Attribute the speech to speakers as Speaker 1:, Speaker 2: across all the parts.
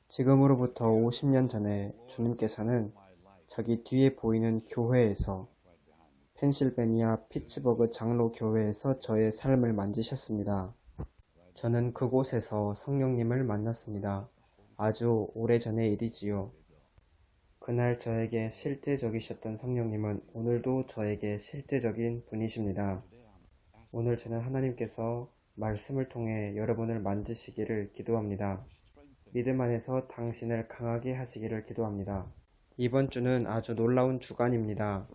Speaker 1: 지금으로부터 50년 전에 주님께서는 저기 뒤에 보이는 교회에서 펜실베니아 피츠버그 장로교회에서 저의 삶을 만지셨습니다. 저는 그곳에서 성령님을 만났습니다. 아주 오래전의 일이지요. 그날 저에게 실제적이셨던 성령님은 오늘도 저에게 실제적인 분이십니다. 오늘 저는 하나님께서 말씀을 통해 여러분을 만지시기를 기도합니다. 믿음 안에서 당신을 강하게 하시기를 기도합니다. 이번 주는 아주 놀라운 주간입니다.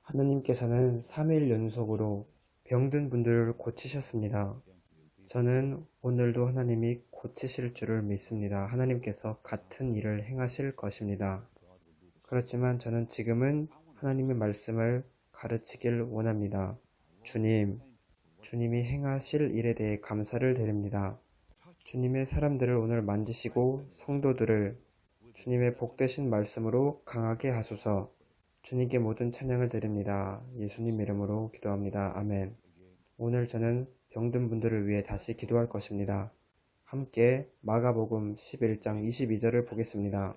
Speaker 1: 하나님께서는 3일 연속으로 병든 분들을 고치셨습니다. 저는 오늘도 하나님이 고치실 줄을 믿습니다. 하나님께서 같은 일을 행하실 것입니다. 그렇지만 저는 지금은 하나님의 말씀을 가르치길 원합니다. 주님이 행하실 일에 대해 감사를 드립니다. 주님의 사람들을 오늘 만지시고 성도들을 주님의 복되신 말씀으로 강하게 하소서. 주님께 모든 찬양을 드립니다. 예수님 이름으로 기도합니다. 아멘. 오늘 저는 병든 분들을 위해 다시 기도할 것입니다. 함께 마가복음 11장 22절을 보겠습니다.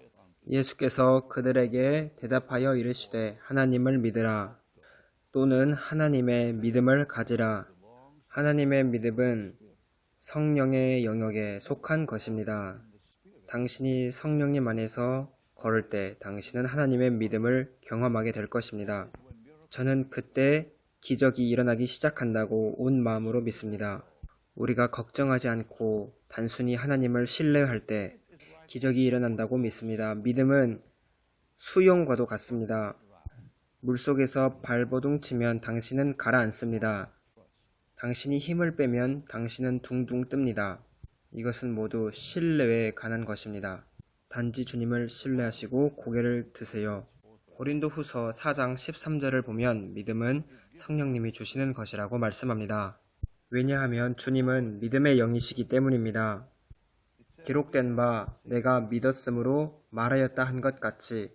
Speaker 1: 예수께서 그들에게 대답하여 이르시되 하나님을 믿으라. 또는 하나님의 믿음을 가지라. 하나님의 믿음은 성령의 영역에 속한 것입니다. 당신이 성령님 안에서 걸을 때 당신은 하나님의 믿음을 경험하게 될 것입니다. 저는 그때 기적이 일어나기 시작한다고 온 마음으로 믿습니다. 우리가 걱정하지 않고 단순히 하나님을 신뢰할 때 기적이 일어난다고 믿습니다. 믿음은 수영과도 같습니다. 물속에서 발버둥 치면 당신은 가라앉습니다. 당신이 힘을 빼면 당신은 둥둥 뜹니다. 이것은 모두 신뢰에 관한 것입니다. 단지 주님을 신뢰하시고 고개를 드세요. 고린도후서 4장 13절을 보면 믿음은 성령님이 주시는 것이라고 말씀합니다. 왜냐하면 주님은 믿음의 영이시기 때문입니다. 기록된 바 내가 믿었으므로 말하였다 한 것 같이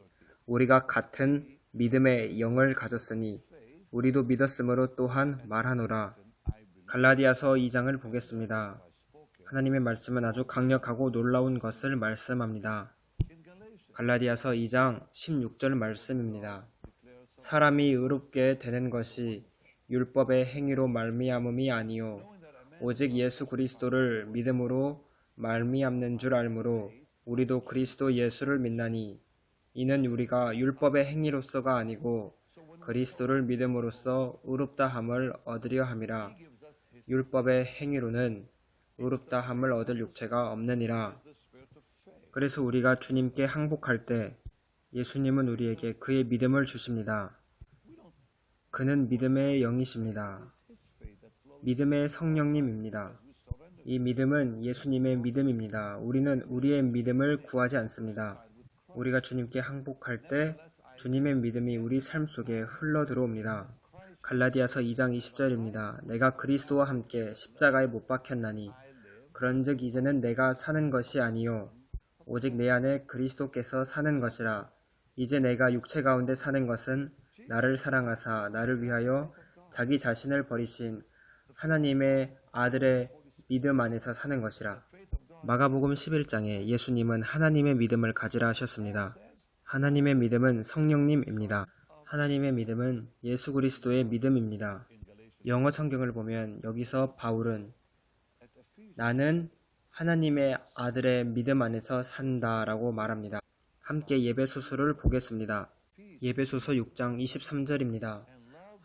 Speaker 1: 우리가 같은 믿음의 영을 가졌으니 우리도 믿었으므로 또한 말하노라. 갈라디아서 2장을 보겠습니다. 하나님의 말씀은 아주 강력하고 놀라운 것을 말씀합니다. 갈라디아서 2장 16절 말씀입니다. 사람이 의롭게 되는 것이 율법의 행위로 말미암음이 아니요 오직 예수 그리스도를 믿음으로 말미암는 줄 알므로 우리도 그리스도 예수를 믿나니 이는 우리가 율법의 행위로서가 아니고 그리스도를 믿음으로써 의롭다함을 얻으려 함이라. 율법의 행위로는 의롭다함을 얻을 육체가 없느니라. 그래서 우리가 주님께 항복할 때 예수님은 우리에게 그의 믿음을 주십니다. 그는 믿음의 영이십니다. 믿음의 성령님입니다. 이 믿음은 예수님의 믿음입니다. 우리는 우리의 믿음을 구하지 않습니다. 우리가 주님께 항복할 때 주님의 믿음이 우리 삶 속에 흘러 들어옵니다. 갈라디아서 2장 20절입니다. 내가 그리스도와 함께 십자가에 못 박혔나니 그런즉 이제는 내가 사는 것이 아니요 오직 내 안에 그리스도께서 사는 것이라. 이제 내가 육체 가운데 사는 것은 나를 사랑하사 나를 위하여 자기 자신을 버리신 하나님의 아들의 믿음 안에서 사는 것이라. 마가복음 11장에 예수님은 하나님의 믿음을 가지라 하셨습니다. 하나님의 믿음은 성령님입니다. 하나님의 믿음은 예수 그리스도의 믿음입니다. 영어 성경을 보면 여기서 바울은 나는 하나님의 아들의 믿음 안에서 산다라고 말합니다. 함께 예배소서를 보겠습니다. 예배소서 6장 23절입니다.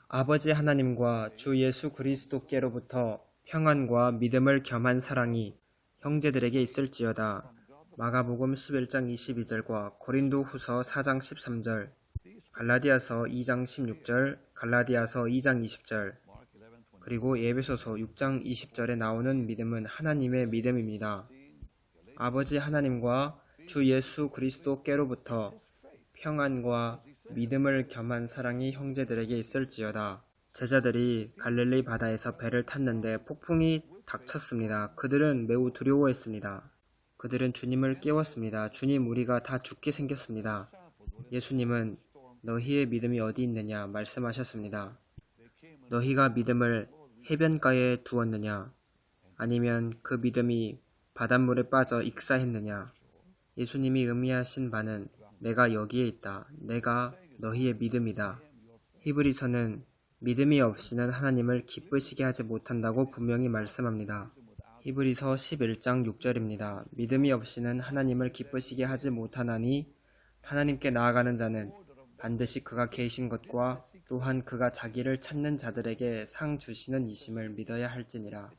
Speaker 1: 아버지 하나님과 주 예수 그리스도께로부터 평안과 믿음을 겸한 사랑이 형제들에게 있을지어다. 마가복음 11장 22절과 고린도후서 4장 13절, 갈라디아서 2장 16절, 갈라디아서 2장 20절, 그리고 예배소서 6장 20절에 나오는 믿음은 하나님의 믿음입니다. 아버지 하나님과 주 예수 그리스도께로부터 평안과 믿음을 겸한 사랑이 형제들에게 있을지어다. 제자들이 갈릴리 바다에서 배를 탔는데 폭풍이 닥쳤습니다. 그들은 매우 두려워했습니다. 그들은 주님을 깨웠습니다. 주님, 우리가 다 죽게 생겼습니다. 예수님은 너희의 믿음이 어디 있느냐 말씀하셨습니다. 너희가 믿음을 해변가에 두었느냐? 아니면 그 믿음이 바닷물에 빠져 익사했느냐? 예수님이 의미하신 바는 내가 여기에 있다. 내가 너희의 믿음이다. 히브리서는 믿음이 없이는 하나님을 기쁘시게 하지 못한다고 분명히 말씀합니다. 히브리서 11장 6절입니다. 믿음이 없이는 하나님을 기쁘시게 하지 못하나니 하나님께 나아가는 자는 반드시 그가 계신 것과 또한 그가 자기를 찾는 자들에게 상 주시는 이심을 믿어야 할지니라.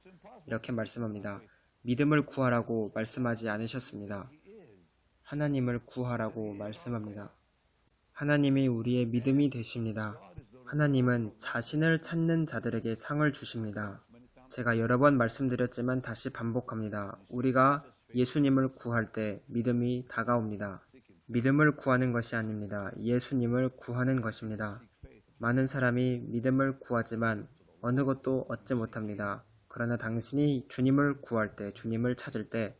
Speaker 1: 이렇게 말씀합니다. 믿음을 구하라고 말씀하지 않으셨습니다. 하나님을 구하라고 말씀합니다. 하나님이 우리의 믿음이 되십니다. 하나님은 자신을 찾는 자들에게 상을 주십니다. 제가 여러 번 말씀드렸지만 다시 반복합니다. 우리가 예수님을 구할 때 믿음이 다가옵니다. 믿음을 구하는 것이 아닙니다. 예수님을 구하는 것입니다. 많은 사람이 믿음을 구하지만 어느 것도 얻지 못합니다. 그러나 당신이 주님을 구할 때, 주님을 찾을 때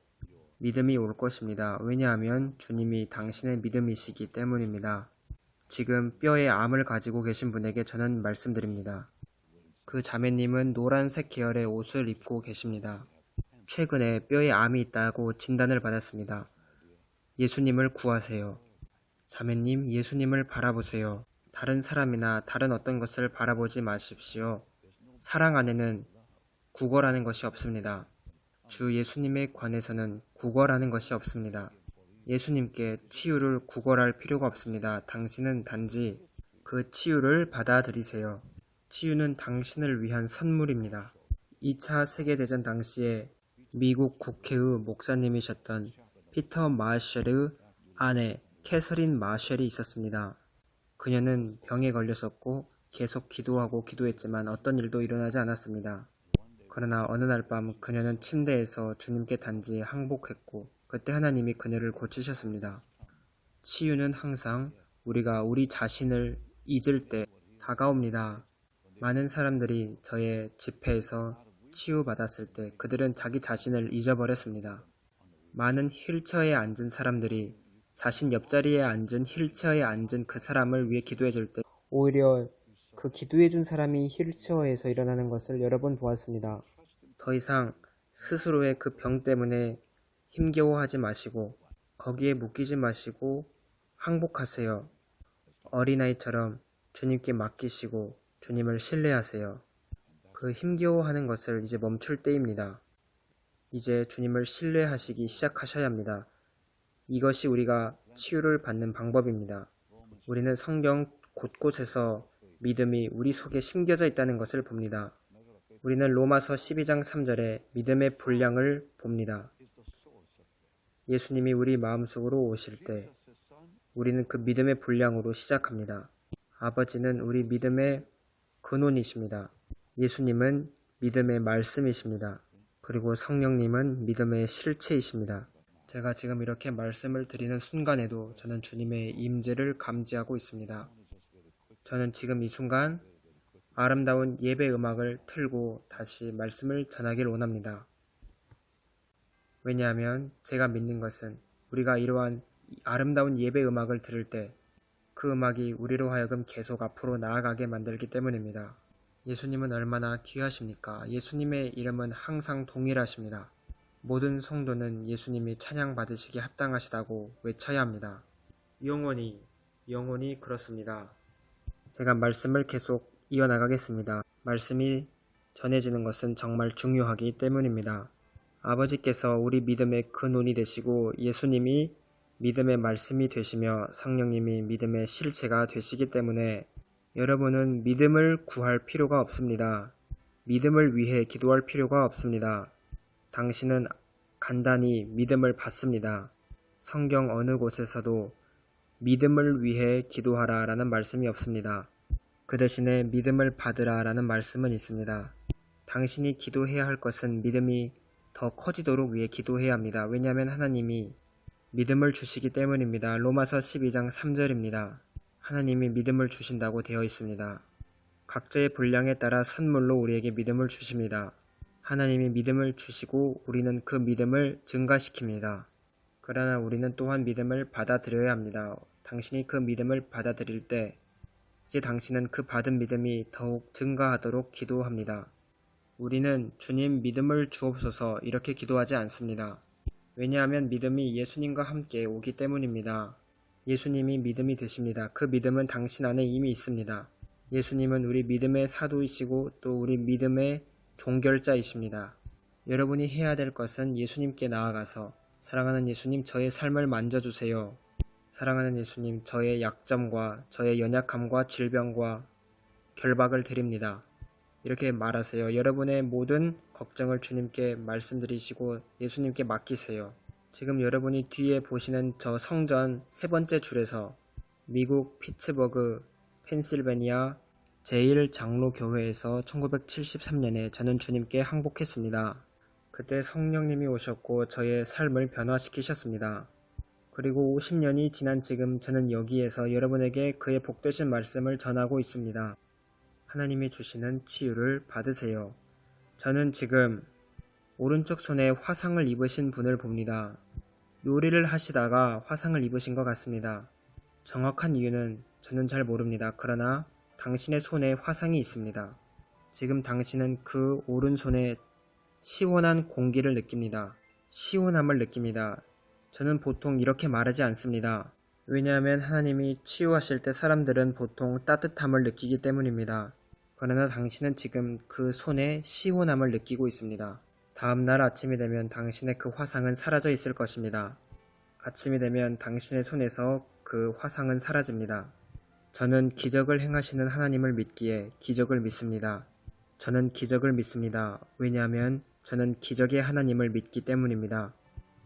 Speaker 1: 믿음이 올 것입니다. 왜냐하면 주님이 당신의 믿음이시기 때문입니다. 지금 뼈에 암을 가지고 계신 분에게 저는 말씀드립니다. 그 자매님은 노란색 계열의 옷을 입고 계십니다. 최근에 뼈에 암이 있다고 진단을 받았습니다. 예수님을 구하세요. 자매님, 예수님을 바라보세요. 다른 사람이나 다른 어떤 것을 바라보지 마십시오. 사랑 안에는 구걸하는 것이 없습니다. 주 예수님에 관해서는 구걸하는 것이 없습니다. 예수님께 치유를 구걸할 필요가 없습니다. 당신은 단지 그 치유를 받아들이세요. 치유는 당신을 위한 선물입니다. 2차 세계대전 당시에 미국 국회의 목사님이셨던 피터 마셜의 아내 캐서린 마셜이 있었습니다. 그녀는 병에 걸렸었고 계속 기도하고 기도했지만 어떤 일도 일어나지 않았습니다. 그러나 어느 날 밤 그녀는 침대에서 주님께 단지 항복했고 그때 하나님이 그녀를 고치셨습니다. 치유는 항상 우리가 우리 자신을 잊을 때 다가옵니다. 많은 사람들이 저의 집회에서 치유받았을 때 그들은 자기 자신을 잊어버렸습니다. 많은 휠체어에 앉은 사람들이 자신 옆자리에 앉은 휠체어에 앉은 그 사람을 위해 기도해줄 때 오히려 그 기도해준 사람이 휠체어에서 일어나는 것을 여러 번 보았습니다. 더 이상 스스로의 그 병 때문에 힘겨워하지 마시고 거기에 묶이지 마시고 항복하세요. 어린아이처럼 주님께 맡기시고 주님을 신뢰하세요. 그 힘겨워하는 것을 이제 멈출 때입니다. 이제 주님을 신뢰하시기 시작하셔야 합니다. 이것이 우리가 치유를 받는 방법입니다. 우리는 성경 곳곳에서 믿음이 우리 속에 심겨져 있다는 것을 봅니다. 우리는 로마서 12장 3절에 믿음의 분량을 봅니다. 예수님이 우리 마음속으로 오실 때 우리는 그 믿음의 분량으로 시작합니다. 아버지는 우리 믿음의 근원이십니다. 예수님은 믿음의 말씀이십니다. 그리고 성령님은 믿음의 실체이십니다. 제가 지금 이렇게 말씀을 드리는 순간에도 저는 주님의 임재를 감지하고 있습니다. 저는 지금 이 순간 아름다운 예배 음악을 틀고 다시 말씀을 전하길 원합니다. 왜냐하면 제가 믿는 것은 우리가 이러한 아름다운 예배 음악을 들을 때 그 음악이 우리로 하여금 계속 앞으로 나아가게 만들기 때문입니다. 예수님은 얼마나 귀하십니까? 예수님의 이름은 항상 동일하십니다. 모든 성도는 예수님이 찬양받으시기에 합당하시다고 외쳐야 합니다. 영원히 그렇습니다. 제가 말씀을 계속 이어나가겠습니다. 말씀이 전해지는 것은 정말 중요하기 때문입니다. 아버지께서 우리 믿음의 근원이 되시고 예수님이 믿음의 말씀이 되시며 성령님이 믿음의 실체가 되시기 때문에 여러분은 믿음을 구할 필요가 없습니다. 믿음을 위해 기도할 필요가 없습니다. 당신은 간단히 믿음을 받습니다. 성경 어느 곳에서도 믿음을 위해 기도하라 라는 말씀이 없습니다. 그 대신에 믿음을 받으라 라는 말씀은 있습니다. 당신이 기도해야 할 것은 믿음이 더 커지도록 위해 기도해야 합니다. 왜냐하면 하나님이 믿음을 주시기 때문입니다. 로마서 12장 3절입니다. 하나님이 믿음을 주신다고 되어 있습니다. 각자의 분량에 따라 선물로 우리에게 믿음을 주십니다. 하나님이 믿음을 주시고 우리는 그 믿음을 증가시킵니다. 그러나 우리는 또한 믿음을 받아들여야 합니다. 당신이 그 믿음을 받아들일 때 이제 당신은 그 받은 믿음이 더욱 증가하도록 기도합니다. 우리는 주님 믿음을 주옵소서 이렇게 기도하지 않습니다. 왜냐하면 믿음이 예수님과 함께 오기 때문입니다. 예수님이 믿음이 되십니다. 그 믿음은 당신 안에 이미 있습니다. 예수님은 우리 믿음의 사도이시고 또 우리 믿음의 종결자이십니다. 여러분이 해야 될 것은 예수님께 나아가서 사랑하는 예수님, 저의 삶을 만져주세요. 사랑하는 예수님, 저의 약점과 저의 연약함과 질병과 결박을 드립니다. 이렇게 말하세요. 여러분의 모든 걱정을 주님께 말씀드리시고 예수님께 맡기세요. 지금 여러분이 뒤에 보시는 저 성전 세 번째 줄에서 미국 피츠버그 펜실베니아 제1장로교회에서 1973년에 저는 주님께 항복했습니다. 그때 성령님이 오셨고 저의 삶을 변화시키셨습니다. 그리고 50년이 지난 지금 저는 여기에서 여러분에게 그의 복되신 말씀을 전하고 있습니다. 하나님이 주시는 치유를 받으세요. 저는 지금 오른쪽 손에 화상을 입으신 분을 봅니다. 요리를 하시다가 화상을 입으신 것 같습니다. 정확한 이유는 저는 잘 모릅니다. 그러나 당신의 손에 화상이 있습니다. 지금 당신은 그 오른손에 시원한 공기를 느낍니다. 시원함을 느낍니다. 저는 보통 이렇게 말하지 않습니다. 왜냐하면 하나님이 치유하실 때 사람들은 보통 따뜻함을 느끼기 때문입니다. 그러나 당신은 지금 그 손에 시원함을 느끼고 있습니다. 다음날 아침이 되면 당신의 그 화상은 사라져 있을 것입니다. 아침이 되면 당신의 손에서 그 화상은 사라집니다. 저는 기적을 행하시는 하나님을 믿기에 기적을 믿습니다. 저는 기적을 믿습니다. 왜냐하면 저는 기적의 하나님을 믿기 때문입니다.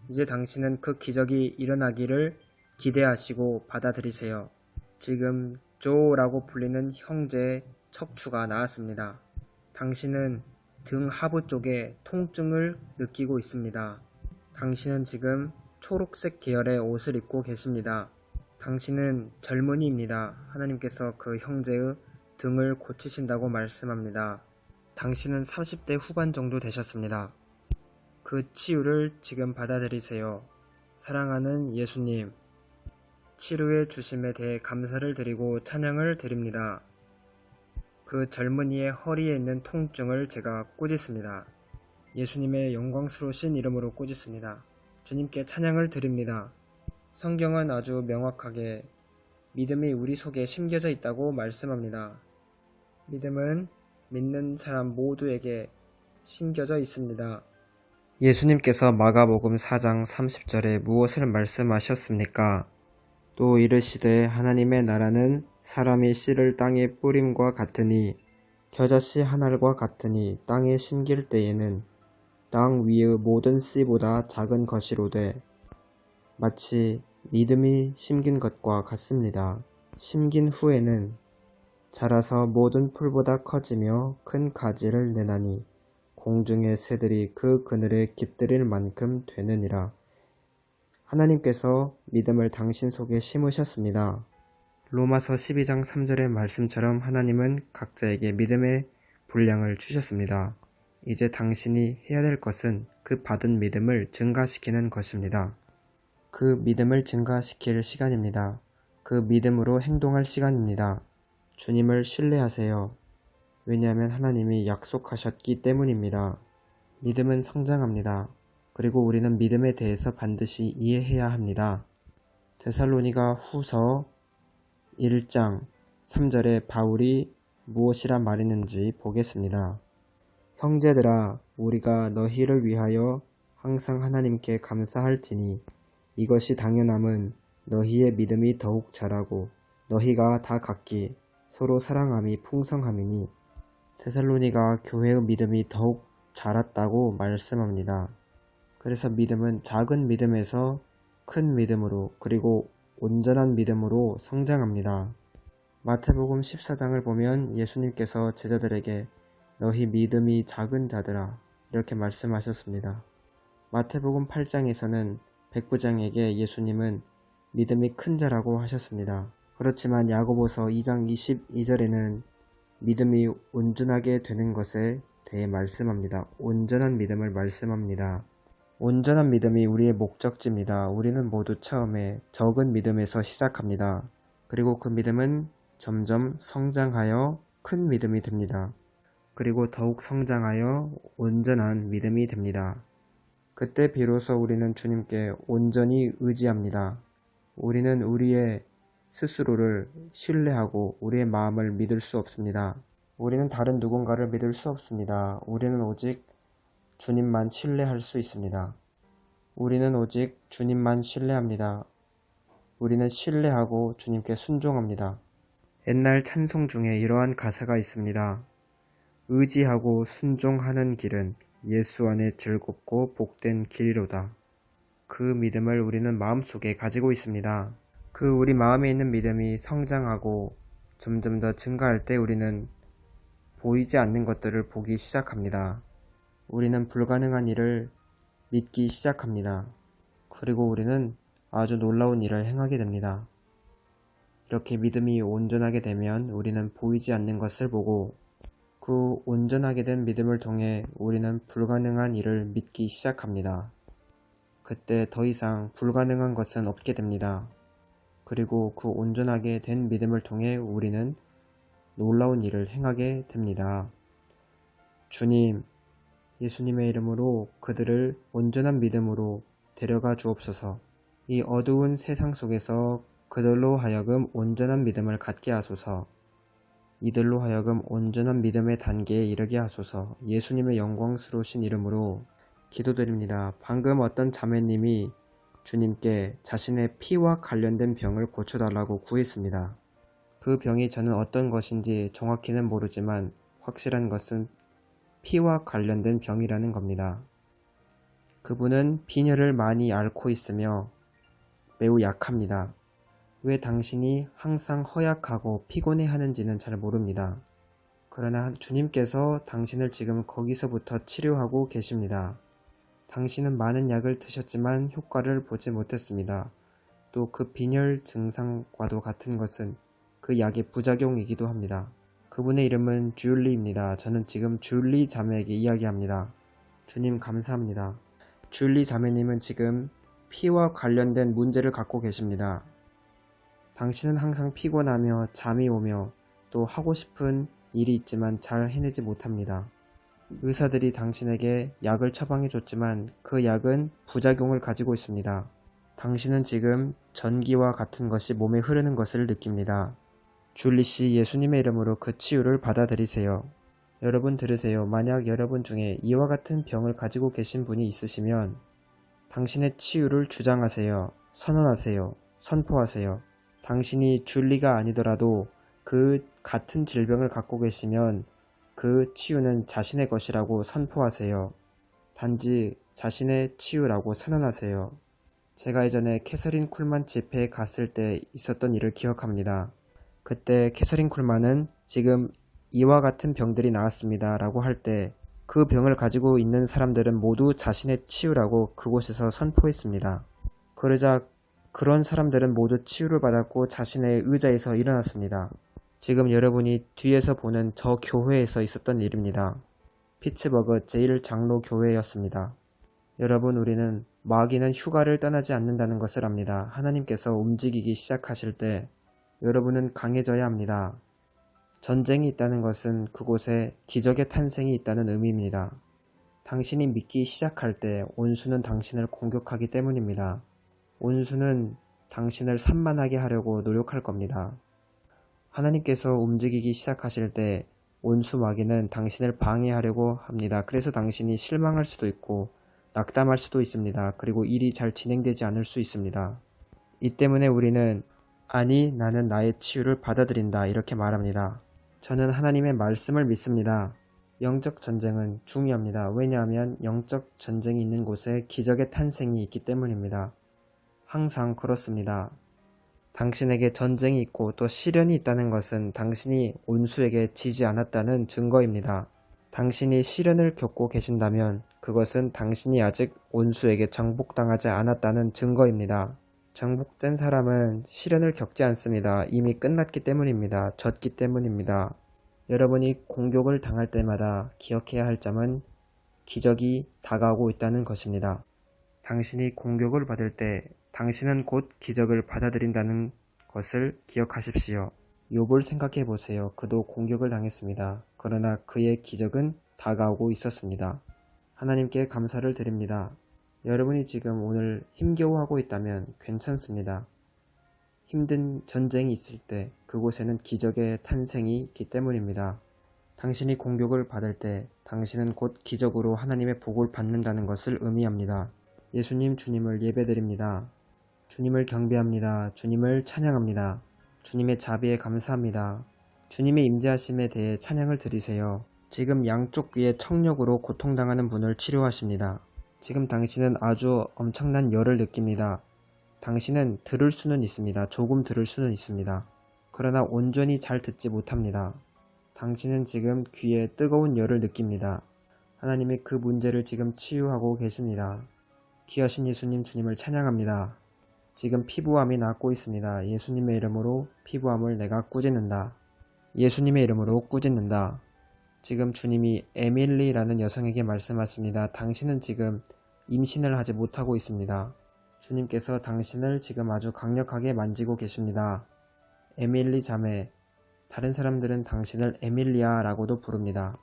Speaker 1: 이제 당신은 그 기적이 일어나기를 기대하시고 받아들이세요. 지금 조라고 불리는 형제의 척추가 나았습니다. 당신은 등 하부 쪽에 통증을 느끼고 있습니다. 당신은 지금 초록색 계열의 옷을 입고 계십니다. 당신은 젊은이입니다. 하나님께서 그 형제의 등을 고치신다고 말씀합니다. 당신은 30대 후반 정도 되셨습니다. 그 치유를 지금 받아들이세요. 사랑하는 예수님, 치료해 주심에 대해 감사를 드리고 찬양을 드립니다. 그 젊은이의 허리에 있는 통증을 제가 꾸짖습니다. 예수님의 영광스러우신 이름으로 꾸짖습니다. 주님께 찬양을 드립니다. 성경은 아주 명확하게 믿음이 우리 속에 심겨져 있다고 말씀합니다. 믿음은 믿는 사람 모두에게 심겨져 있습니다. 예수님께서 마가복음 4장 30절에 무엇을 말씀하셨습니까? 또 이르시되 하나님의 나라는 사람이 씨를 땅에 뿌림과 같으니 겨자씨 한 알과 같으니 땅에 심길 때에는 땅 위의 모든 씨보다 작은 것이로되 마치 믿음이 심긴 것과 같습니다. 심긴 후에는 자라서 모든 풀보다 커지며 큰 가지를 내나니 공중의 새들이 그 그늘에 깃들일 만큼 되느니라. 하나님께서 믿음을 당신 속에 심으셨습니다. 로마서 12장 3절의 말씀처럼 하나님은 각자에게 믿음의 분량을 주셨습니다. 이제 당신이 해야 될 것은 그 받은 믿음을 증가시키는 것입니다. 그 믿음을 증가시킬 시간입니다. 그 믿음으로 행동할 시간입니다. 주님을 신뢰하세요. 왜냐하면 하나님이 약속하셨기 때문입니다. 믿음은 성장합니다. 그리고 우리는 믿음에 대해서 반드시 이해해야 합니다. 데살로니가 후서 1장 3절에 바울이 무엇이라 말했는지 보겠습니다. 형제들아, 우리가 너희를 위하여 항상 하나님께 감사할지니 이것이 당연함은 너희의 믿음이 더욱 자라고 너희가 다 각기 서로 사랑함이 풍성함이니. 데살로니가 교회의 믿음이 더욱 자랐다고 말씀합니다. 그래서 믿음은 작은 믿음에서 큰 믿음으로 그리고 온전한 믿음으로 성장합니다. 마태복음 14장을 보면 예수님께서 제자들에게 너희 믿음이 작은 자들아 이렇게 말씀하셨습니다. 마태복음 8장에서는 백부장에게 예수님은 믿음이 큰 자라고 하셨습니다. 그렇지만 야고보서 2장 22절에는 믿음이 온전하게 되는 것에 대해 말씀합니다. 온전한 믿음을 말씀합니다. 온전한 믿음이 우리의 목적지입니다. 우리는 모두 처음에 적은 믿음에서 시작합니다. 그리고 그 믿음은 점점 성장하여 큰 믿음이 됩니다. 그리고 더욱 성장하여 온전한 믿음이 됩니다. 그때 비로소 우리는 주님께 온전히 의지합니다. 우리는 우리의 스스로를 신뢰하고 우리의 마음을 믿을 수 없습니다. 우리는 다른 누군가를 믿을 수 없습니다. 우리는 오직 주님만 신뢰할 수 있습니다. 우리는 오직 주님만 신뢰합니다. 우리는 신뢰하고 주님께 순종합니다. 옛날 찬송 중에 이러한 가사가 있습니다. 의지하고 순종하는 길은 예수 안에 즐겁고 복된 길이로다. 그 믿음을 우리는 마음속에 가지고 있습니다. 그 우리 마음에 있는 믿음이 성장하고 점점 더 증가할 때 우리는 보이지 않는 것들을 보기 시작합니다. 우리는 불가능한 일을 믿기 시작합니다. 그리고 우리는 아주 놀라운 일을 행하게 됩니다. 이렇게 믿음이 온전하게 되면 우리는 보이지 않는 것을 보고 그 온전하게 된 믿음을 통해 우리는 불가능한 일을 믿기 시작합니다. 그때 더 이상 불가능한 것은 없게 됩니다. 그리고 그 온전하게 된 믿음을 통해 우리는 놀라운 일을 행하게 됩니다. 주님, 예수님의 이름으로 그들을 온전한 믿음으로 데려가 주옵소서. 이 어두운 세상 속에서 그들로 하여금 온전한 믿음을 갖게 하소서. 이들로 하여금 온전한 믿음의 단계에 이르게 하소서. 예수님의 영광스러우신 이름으로 기도드립니다. 방금 어떤 자매님이 주님께 자신의 피와 관련된 병을 고쳐달라고 구했습니다. 그 병이 저는 어떤 것인지 정확히는 모르지만 확실한 것은 피와 관련된 병이라는 겁니다. 그분은 빈혈을 많이 앓고 있으며 매우 약합니다. 왜 당신이 항상 허약하고 피곤해하는지는 잘 모릅니다. 그러나 주님께서 당신을 지금 거기서부터 치료하고 계십니다. 당신은 많은 약을 드셨지만 효과를 보지 못했습니다. 또 그 빈혈 증상과도 같은 것은 그 약의 부작용이기도 합니다. 그분의 이름은 줄리입니다. 저는 지금 줄리 자매에게 이야기합니다. 주님 감사합니다. 줄리 자매님은 지금 피와 관련된 문제를 갖고 계십니다. 당신은 항상 피곤하며 잠이 오며 또 하고 싶은 일이 있지만 잘 해내지 못합니다. 의사들이 당신에게 약을 처방해 줬지만 그 약은 부작용을 가지고 있습니다. 당신은 지금 전기와 같은 것이 몸에 흐르는 것을 느낍니다. 줄리씨, 예수님의 이름으로 그 치유를 받아들이세요. 여러분 들으세요. 만약 여러분 중에 이와 같은 병을 가지고 계신 분이 있으시면 당신의 치유를 주장하세요. 선언하세요. 선포하세요. 당신이 줄리가 아니더라도 그 같은 질병을 갖고 계시면 그 치유는 자신의 것이라고 선포하세요. 단지 자신의 치유라고 선언하세요. 제가 예전에 캐서린 쿨만 집회에 갔을 때 있었던 일을 기억합니다. 그때 캐서린 쿨만은 지금 이와 같은 병들이 나왔습니다 라고 할 때 그 병을 가지고 있는 사람들은 모두 자신의 치유라고 그곳에서 선포했습니다. 그러자 그런 사람들은 모두 치유를 받았고 자신의 의자에서 일어났습니다. 지금 여러분이 뒤에서 보는 저 교회에서 있었던 일입니다. 피츠버그 제1장로교회였습니다. 여러분, 우리는 마귀는 휴가를 떠나지 않는다는 것을 압니다. 하나님께서 움직이기 시작하실 때 여러분은 강해져야 합니다. 전쟁이 있다는 것은 그곳에 기적의 탄생이 있다는 의미입니다. 당신이 믿기 시작할 때 온수는 당신을 공격하기 때문입니다. 온수는 당신을 산만하게 하려고 노력할 겁니다. 하나님께서 움직이기 시작하실 때 온수 마귀는 당신을 방해하려고 합니다. 그래서 당신이 실망할 수도 있고 낙담할 수도 있습니다. 그리고 일이 잘 진행되지 않을 수 있습니다. 이 때문에 우리는 아니, 나는 나의 치유를 받아들인다 이렇게 말합니다. 저는 하나님의 말씀을 믿습니다. 영적 전쟁은 중요합니다. 왜냐하면 영적 전쟁이 있는 곳에 기적의 탄생이 있기 때문입니다. 항상 그렇습니다. 당신에게 전쟁이 있고 또 시련이 있다는 것은 당신이 온수에게 지지 않았다는 증거입니다. 당신이 시련을 겪고 계신다면 그것은 당신이 아직 온수에게 정복당하지 않았다는 증거입니다. 정복된 사람은 시련을 겪지 않습니다. 이미 끝났기 때문입니다. 졌기 때문입니다. 여러분이 공격을 당할 때마다 기억해야 할 점은 기적이 다가오고 있다는 것입니다. 당신이 공격을 받을 때 당신은 곧 기적을 받아들인다는 것을 기억하십시오. 욥을 생각해 보세요. 그도 공격을 당했습니다. 그러나 그의 기적은 다가오고 있었습니다. 하나님께 감사를 드립니다. 여러분이 지금 오늘 힘겨워하고 있다면 괜찮습니다. 힘든 전쟁이 있을 때 그곳에는 기적의 탄생이 있기 때문입니다. 당신이 공격을 받을 때 당신은 곧 기적으로 하나님의 복을 받는다는 것을 의미합니다. 예수님, 주님을 예배드립니다. 주님을 경배합니다. 주님을 찬양합니다. 주님의 자비에 감사합니다. 주님의 임재하심에 대해 찬양을 드리세요. 지금 양쪽 귀에 청력으로 고통당하는 분을 치료하십니다. 지금 당신은 아주 엄청난 열을 느낍니다. 당신은 들을 수는 있습니다. 조금 들을 수는 있습니다. 그러나 온전히 잘 듣지 못합니다. 당신은 지금 귀에 뜨거운 열을 느낍니다. 하나님이 그 문제를 지금 치유하고 계십니다. 귀하신 예수님, 주님을 찬양합니다. 지금 피부암이 낫고 있습니다. 예수님의 이름으로 피부암을 내가 꾸짖는다. 예수님의 이름으로 꾸짖는다. 지금 주님이 에밀리라는 여성에게 말씀하십니다. 당신은 지금 임신을 하지 못하고 있습니다. 주님께서 당신을 지금 아주 강력하게 만지고 계십니다. 에밀리 자매, 다른 사람들은 당신을 에밀리아라고도 부릅니다.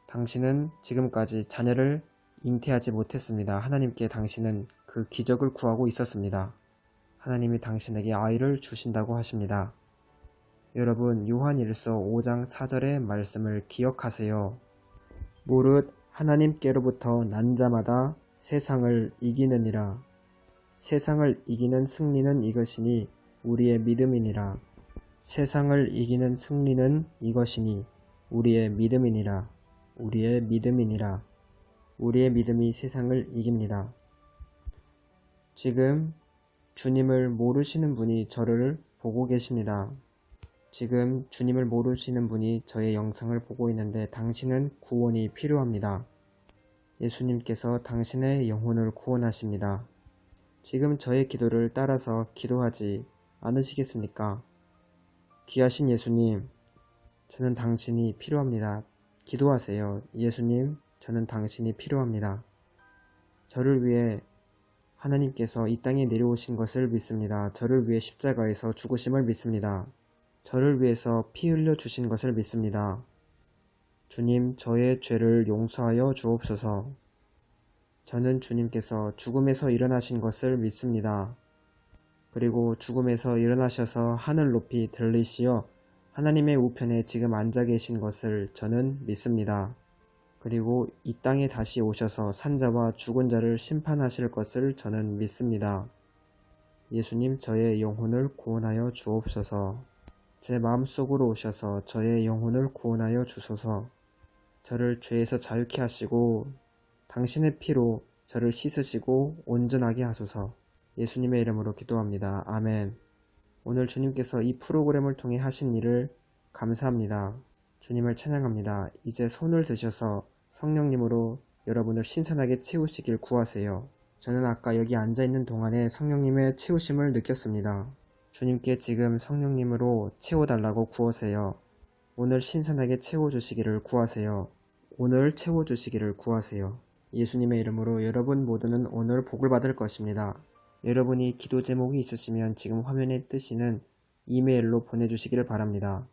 Speaker 1: 당신은 지금까지 자녀를 잉태하지 못했습니다. 하나님께 당신은 그 기적을 구하고 있었습니다. 하나님이 당신에게 아이를 주신다고 하십니다. 여러분, 요한일서 5장 4절의 말씀을 기억하세요. 무릇 하나님께로부터 난 자마다 세상을 이기느니라. 세상을 이기는 승리는 이것이니 우리의 믿음이니라. 세상을 이기는 승리는 이것이니 우리의 믿음이니라. 우리의 믿음이니라. 우리의 믿음이 세상을 이깁니다. 지금 주님을 모르시는 분이 저를 보고 계십니다. 지금 주님을 모르시는 분이 저의 영상을 보고 있는데 당신은 구원이 필요합니다. 예수님께서 당신의 영혼을 구원하십니다. 지금 저의 기도를 따라서 기도하지 않으시겠습니까? 귀하신 예수님, 저는 당신이 필요합니다. 기도하세요. 예수님, 저는 당신이 필요합니다. 저를 위해 하나님께서 이 땅에 내려오신 것을 믿습니다. 저를 위해 십자가에서 죽으심을 믿습니다. 저를 위해서 피 흘려 주신 것을 믿습니다. 주님, 저의 죄를 용서하여 주옵소서. 저는 주님께서 죽음에서 일어나신 것을 믿습니다. 그리고 죽음에서 일어나셔서 하늘 높이 들리시어 하나님의 우편에 지금 앉아 계신 것을 저는 믿습니다. 그리고 이 땅에 다시 오셔서 산자와 죽은 자를 심판하실 것을 저는 믿습니다. 예수님, 저의 영혼을 구원하여 주옵소서. 제 마음속으로 오셔서 저의 영혼을 구원하여 주소서. 저를 죄에서 자유케 하시고 당신의 피로 저를 씻으시고 온전하게 하소서. 예수님의 이름으로 기도합니다. 아멘. 오늘 주님께서 이 프로그램을 통해 하신 일을 감사합니다. 주님을 찬양합니다. 이제 손을 드셔서 성령님으로 여러분을 신선하게 채우시길 구하세요. 저는 아까 여기 앉아있는 동안에 성령님의 채우심을 느꼈습니다. 주님께 지금 성령님으로 채워달라고 구하세요. 오늘 신선하게 채워주시기를 구하세요. 오늘 채워주시기를 구하세요. 예수님의 이름으로 여러분 모두는 오늘 복을 받을 것입니다. 여러분이 기도 제목이 있으시면 지금 화면에 뜨시는 이메일로 보내주시기를 바랍니다.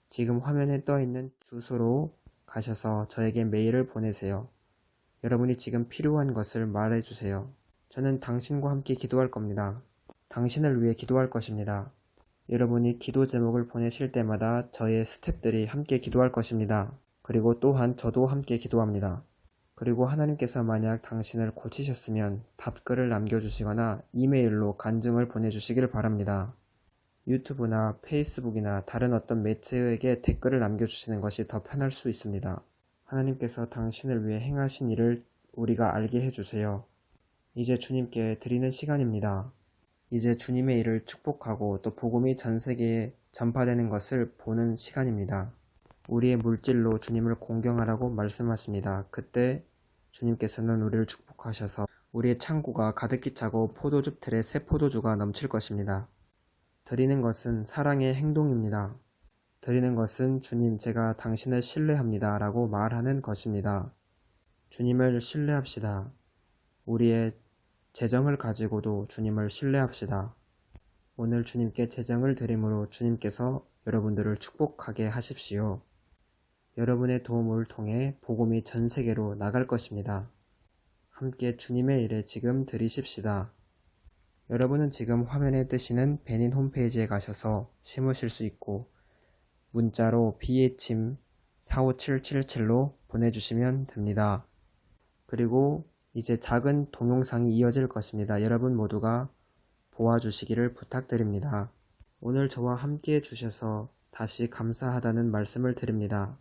Speaker 1: 지금 화면에 떠있는 주소로 가셔서 저에게 메일을 보내세요. 여러분이 지금 필요한 것을 말해주세요. 저는 당신과 함께 기도할 겁니다. 당신을 위해 기도할 것입니다. 여러분이 기도 제목을 보내실 때마다 저의 스태프들이 함께 기도할 것입니다. 그리고 또한 저도 함께 기도합니다. 그리고 하나님께서 만약 당신을 고치셨으면 답글을 남겨주시거나 이메일로 간증을 보내주시길 바랍니다. 유튜브나 페이스북이나 다른 어떤 매체에게 댓글을 남겨주시는 것이 더 편할 수 있습니다. 하나님께서 당신을 위해 행하신 일을 우리가 알게 해주세요. 이제 주님께 드리는 시간입니다. 이제 주님의 일을 축복하고 또 복음이 전 세계에 전파되는 것을 보는 시간입니다. 우리의 물질로 주님을 공경하라고 말씀하십니다. 그때 주님께서는 우리를 축복하셔서 우리의 창고가 가득히 차고 포도즙 틀에 새 포도주가 넘칠 것입니다. 드리는 것은 사랑의 행동입니다. 드리는 것은 주님, 제가 당신을 신뢰합니다 라고 말하는 것입니다. 주님을 신뢰합시다. 우리의 재정을 가지고도 주님을 신뢰합시다. 오늘 주님께 재정을 드림으로 주님께서 여러분들을 축복하게 하십시오. 여러분의 도움을 통해 복음이 전 세계로 나갈 것입니다. 함께 주님의 일에 지금 들이십시다. 여러분은 지금 화면에 뜨시는 베닌 홈페이지에 가셔서 심으실 수 있고 문자로 BHIM 45777로 보내주시면 됩니다. 그리고 이제 작은 동영상이 이어질 것입니다. 여러분 모두가 보아주시기를 부탁드립니다. 오늘 저와 함께 해주셔서 다시 감사하다는 말씀을 드립니다.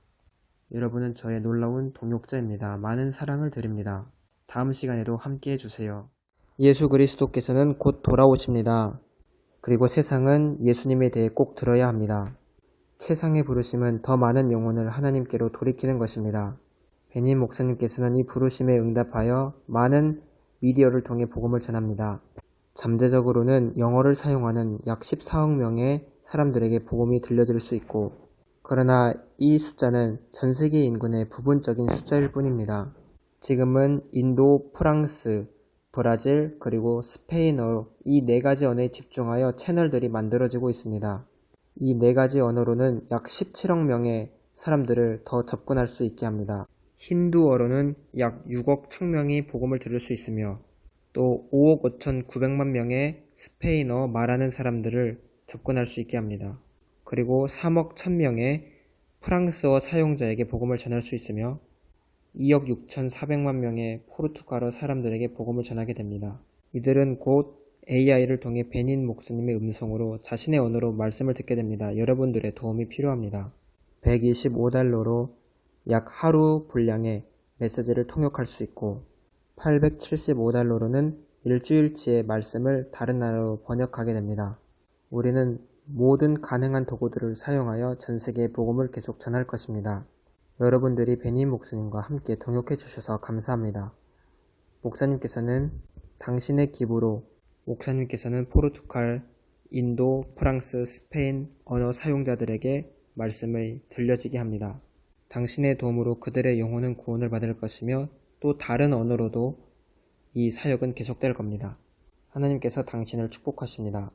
Speaker 1: 여러분은 저의 놀라운 동역자입니다. 많은 사랑을 드립니다. 다음 시간에도 함께 해주세요. 예수 그리스도께서는 곧 돌아오십니다. 그리고 세상은 예수님에 대해 꼭 들어야 합니다. 세상의 부르심은 더 많은 영혼을 하나님께로 돌이키는 것입니다. 베닌 목사님께서는 이 부르심에 응답하여 많은 미디어를 통해 복음을 전합니다. 잠재적으로는 영어를 사용하는 약 14억 명의 사람들에게 복음이 들려질 수 있고, 그러나 이 숫자는 전 세계 인구의 부분적인 숫자일 뿐입니다. 지금은 인도, 프랑스, 브라질, 그리고 스페인어 이 네 가지 언어에 집중하여 채널들이 만들어지고 있습니다. 이 네 가지 언어로는 약 17억 명의 사람들을 더 접근할 수 있게 합니다. 힌두어로는 약 6억 1000명이 복음을 들을 수 있으며 또 5억 5,900만 명의 스페인어 말하는 사람들을 접근할 수 있게 합니다. 그리고 3억 1000명의 프랑스어 사용자에게 복음을 전할 수 있으며 2억 6,400만 명의 포르투갈어 사람들에게 복음을 전하게 됩니다. 이들은 곧 AI를 통해 베닌 목사님의 음성으로 자신의 언어로 말씀을 듣게 됩니다. 여러분들의 도움이 필요합니다. 125달러로 약 하루 분량의 메시지를 통역할 수 있고 875달러로는 일주일치의 말씀을 다른 나라로 번역하게 됩니다. 우리는 모든 가능한 도구들을 사용하여 전 세계의 복음을 계속 전할 것입니다. 여러분들이 베닌 목사님과 함께 동역해 주셔서 감사합니다. 목사님께서는 당신의 기부로 목사님께서는 포르투갈, 인도, 프랑스, 스페인 언어 사용자들에게 말씀을 들려지게 합니다. 당신의 도움으로 그들의 영혼은 구원을 받을 것이며 또 다른 언어로도 이 사역은 계속될 겁니다. 하나님께서 당신을 축복하십니다.